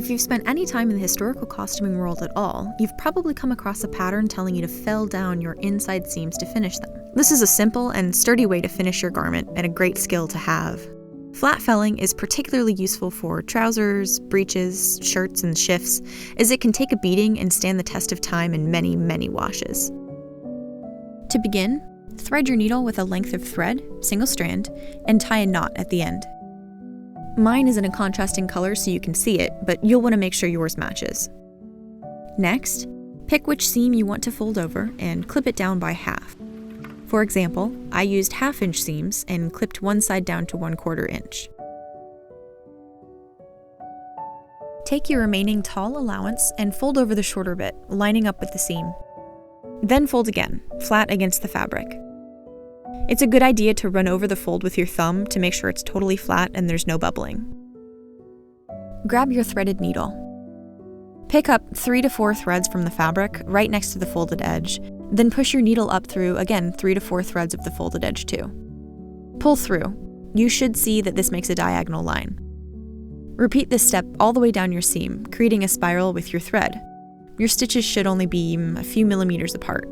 If you've spent any time in the historical costuming world at all, you've probably come across a pattern telling you to fell down your inside seams to finish them. This is a simple and sturdy way to finish your garment and a great skill to have. Flat felling is particularly useful for trousers, breeches, shirts, and shifts, as it can take a beating and stand the test of time in many, many washes. To begin, thread your needle with a length of thread, single strand, and tie a knot at the end. Mine is in a contrasting color so you can see it, but you'll want to make sure yours matches. Next, pick which seam you want to fold over and clip it down by half. For example, I used 1/2 inch seams and clipped one side down to 1/4 inch. Take your remaining tall allowance and fold over the shorter bit, lining up with the seam. Then fold again, flat against the fabric. It's a good idea to run over the fold with your thumb to make sure it's totally flat and there's no bubbling. Grab your threaded needle. Pick up 3 to 4 threads from the fabric right next to the folded edge, then push your needle up through, again, 3 to 4 threads of the folded edge too. Pull through. You should see that this makes a diagonal line. Repeat this step all the way down your seam, creating a spiral with your thread. Your stitches should only be a few millimeters apart.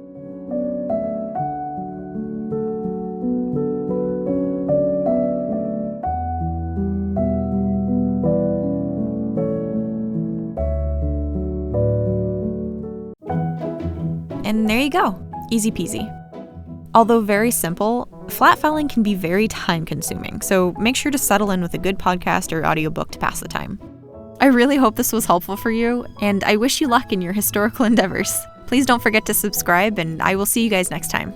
And there you go, easy peasy. Although very simple, flat felling can be very time consuming, so make sure to settle in with a good podcast or audiobook to pass the time. I really hope this was helpful for you, and I wish you luck in your historical endeavors. Please don't forget to subscribe, and I will see you guys next time.